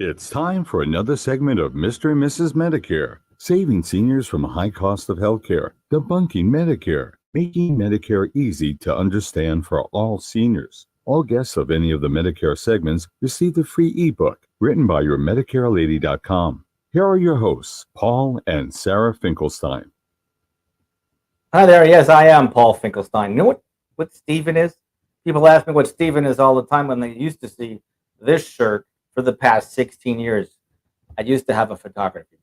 It's time for another segment of Mr. and Mrs. Medicare, saving seniors from a high cost of healthcare, debunking Medicare, making Medicare easy to understand for all seniors. All guests of any of the Medicare segments receive the free ebook written by your MedicareLady.com. Here are your hosts, Paul and Sarah Finkelstein. Hi there. Yes, I am Paul Finkelstein. You know what Stephen is? People ask me what Stephen is all the time when they used to see this shirt for the past 16 years. I used to have a photography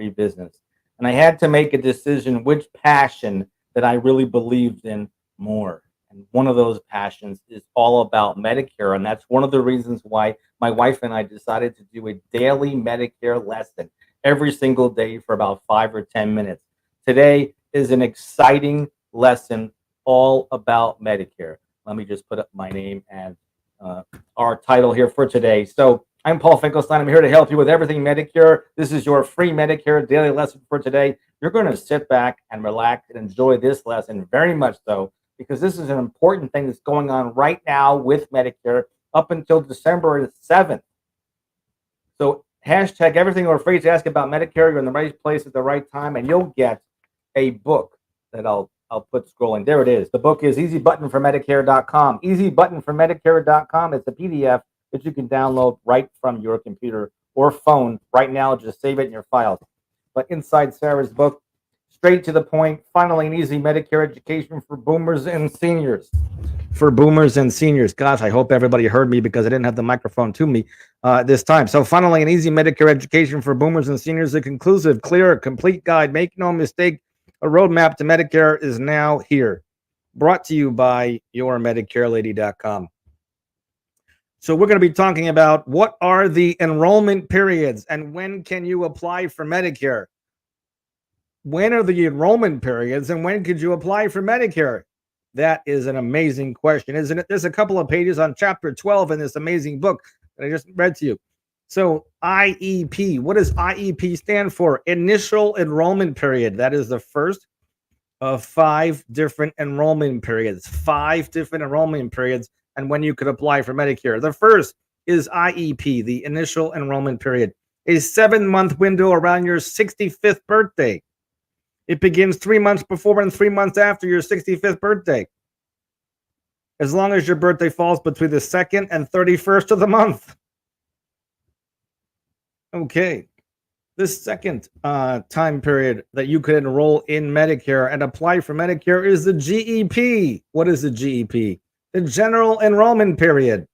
business. And I had to make a decision which passion that I really believed in more. And one of those passions is all about Medicare. And that's one of the reasons why my wife and I decided to do a daily Medicare lesson every single day for about 5 or 10 minutes. Today is an exciting lesson all about Medicare. Let me just put up my name and our title here for today. So I'm Paul Finkelstein. I'm here to help you with everything Medicare. This is your free Medicare daily lesson for today. You're going to sit back and relax and enjoy this lesson very much so, because this is an important thing that's going on right now with Medicare up until December 7th. So hashtag everything we're afraid to ask about Medicare. You're in the right place at the right time, and you'll get a book that I'll put scrolling. There it is. The book is easybuttonformedicare.com. Easybuttonformedicare.com. It's a PDF that you can download right from your computer or phone right now. Just save it in your files. But inside Sarah's book, straight to the point, finally an easy Medicare education for boomers and seniors. For boomers and seniors. Gosh, I hope everybody heard me because I didn't have the microphone to me this time. So finally, an easy Medicare education for boomers and seniors. A conclusive, clear, complete guide. Make no mistake, a roadmap to Medicare is now here. Brought to you by yourmedicarelady.com. So we're going to be talking about what are the enrollment periods and when can you apply for Medicare? When are the enrollment periods and when could you apply for Medicare? That is an amazing question, isn't it? There's a couple of pages on chapter 12 in this amazing book that I just read to you. So IEP, what does IEP stand for? Initial enrollment period. That is the first of 5 different enrollment periods, 5 different enrollment periods, and when you could apply for Medicare. The first is IEP, the initial enrollment period, a 7-month window around your 65th birthday. It begins 3 months before and 3 months after your 65th birthday, as long as your birthday falls between the 2nd and 31st of the month. Okay. The second time period that you could enroll in Medicare and apply for Medicare is the GEP. What is the GEP? The General Enrollment Period.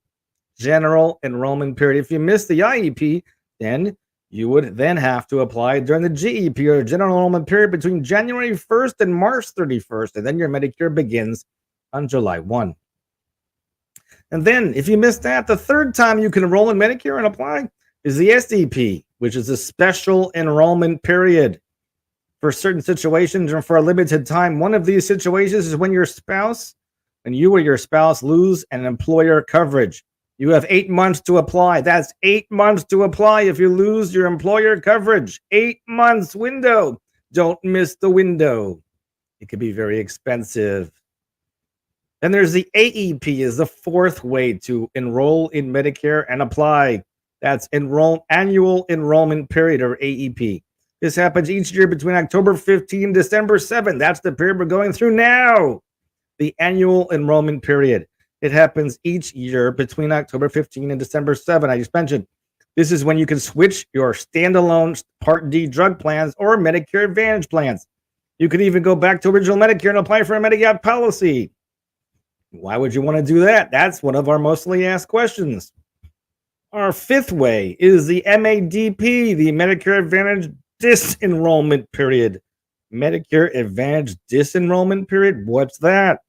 General Enrollment Period. If you miss the IEP, then you would then have to apply during the GEP, or General Enrollment Period, between January 1st and March 31st, and then your Medicare begins on July 1. And then, if you missed that, the third time you can enroll in Medicare and apply is the SEP, which is a Special Enrollment Period. For certain situations or for a limited time, one of these situations is when you or your spouse lose an employer coverage. You have 8 months to apply. That's 8 months to apply if you lose your employer coverage. 8 months window. Don't miss the window. It could be very expensive. Then there's the AEP, is the fourth way to enroll in Medicare and apply. That's Annual Enrollment Period, or AEP. This happens each year between October 15 and December 7. That's the period we're going through now. The Annual Enrollment Period. It happens each year between October 15 and December 7. I just mentioned this is when you can switch your standalone Part D drug plans or Medicare Advantage plans. You can even go back to original Medicare and apply for a Medigap policy. Why would you want to do that? That's one of our mostly asked questions. Our fifth way is the MADP, the Medicare Advantage Disenrollment Period. Medicare Advantage Disenrollment Period? What's that?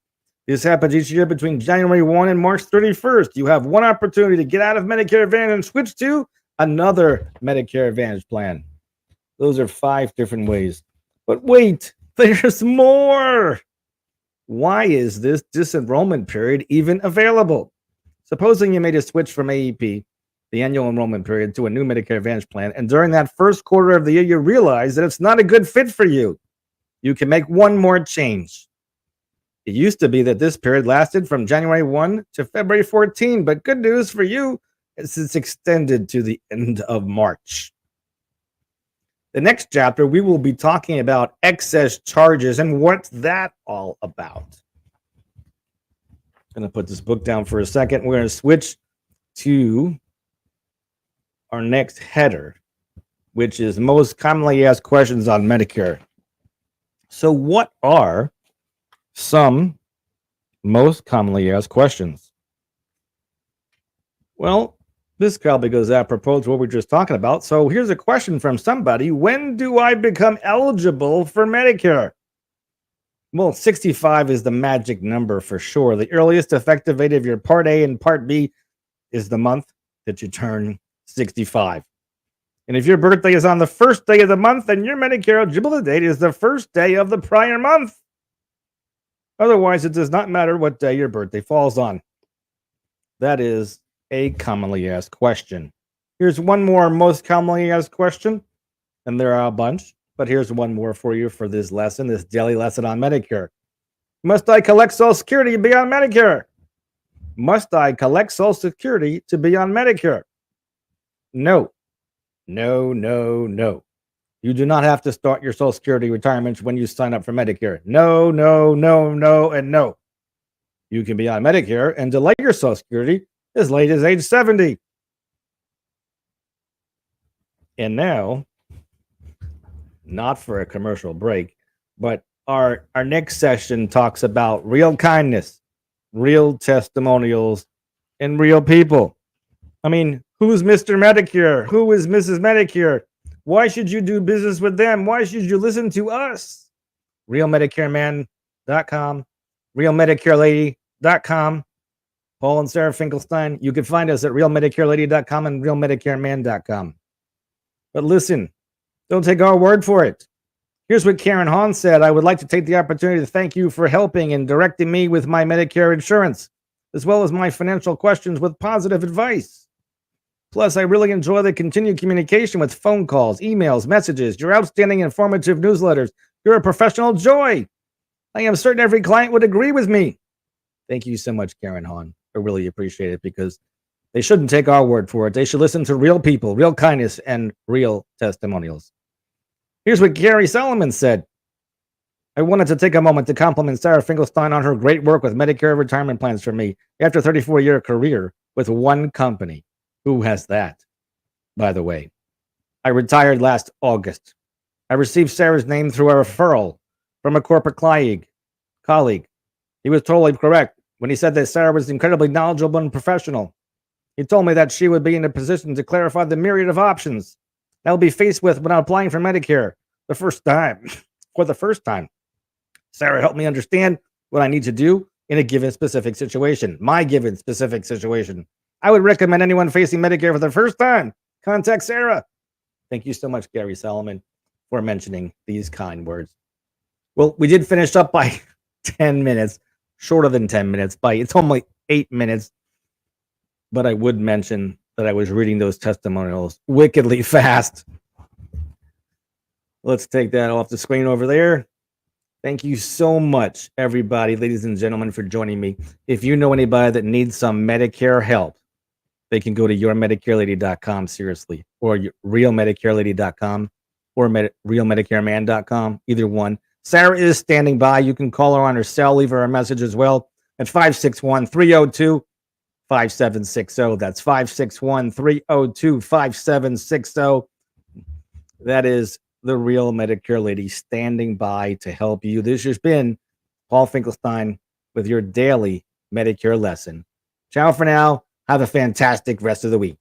This happens each year between January 1 and March 31st. You have one opportunity to get out of Medicare Advantage and switch to another Medicare Advantage plan. Those are 5 different ways. But wait, there's more. Why is this disenrollment period even available? Supposing you made a switch from AEP, the annual enrollment period, to a new Medicare Advantage plan, and during that first quarter of the year, you realize that it's not a good fit for you. You can make one more change. It used to be that this period lasted from January 1 to February 14, but good news for you, It's extended to the end of March. The next chapter, we will be talking about excess charges and what's that all about. I'm going to put this book down for a second. We're going to switch to our next header, which is most commonly asked questions on Medicare. So what are some most commonly asked questions? Well, this probably goes apropos to what we were just talking about. So here's a question from somebody. When do I become eligible for Medicare? Well, 65 is the magic number for sure. The earliest effective date of your Part A and Part B is the month that you turn 65. And if your birthday is on the first day of the month, then your Medicare eligibility date is the first day of the prior month. Otherwise, it does not matter what day your birthday falls on. That is a commonly asked question. Here's one more most commonly asked question, and there are a bunch, but here's one more for you for this lesson, this daily lesson on Medicare. Must I collect Social Security to be on Medicare? Must I collect Social Security to be on Medicare? No. No, no, no. You do not have to start your Social Security retirement when you sign up for Medicare. No, no, no, no, and no. You can be on Medicare and delay your Social Security as late as age 70. And now, not for a commercial break, but our next session talks about real kindness, real testimonials, and real people. I mean, who's Mr. Medicare? Who is Mrs. Medicare? Why should you do business with them? Why should you listen to us? RealMedicareMan.com, RealMedicareLady.com. Paul and Sarah Finkelstein. You can find us at RealMedicareLady.com and RealMedicareMan.com. But listen, don't take our word for it. Here's what Karen Hahn said. I would like to take the opportunity to thank you for helping and directing me with my Medicare insurance, as well as my financial questions with positive advice. Plus, I really enjoy the continued communication with phone calls, emails, messages, your outstanding informative newsletters. You're a professional joy. I am certain every client would agree with me. Thank you so much, Karen Hahn. I really appreciate it because they shouldn't take our word for it. They should listen to real people, real kindness, and real testimonials. Here's what Gary Solomon said. I wanted to take a moment to compliment Sarah Finkelstein on her great work with Medicare retirement plans for me after a 34-year career with one company. Who has that, by the way? I retired last August. I received Sarah's name through a referral from a corporate colleague. He was totally correct when he said that Sarah was incredibly knowledgeable and professional. He told me that she would be in a position to clarify the myriad of options I'll be faced with when applying for Medicare for the first time. Sarah helped me understand what I need to do in a given specific situation, my given specific situation. I would recommend anyone facing Medicare for the first time, contact Sarah. Thank you so much, Gary Solomon, for mentioning these kind words. Well, we did finish up by 10 minutes, shorter than 10 minutes. It's only 8 minutes. But I would mention that I was reading those testimonials wickedly fast. Let's take that off the screen over there. Thank you so much, everybody, ladies and gentlemen, for joining me. If you know anybody that needs some Medicare help, they can go to yourmedicarelady.com, seriously, or realmedicarelady.com or realmedicareman.com, either one. Sarah is standing by. You can call her on her cell, leave her a message as well at 561-302-5760. That's 561-302-5760. That is the Real Medicare Lady standing by to help you. This has been Paul Finkelstein with your daily Medicare lesson. Ciao for now. Have a fantastic rest of the week.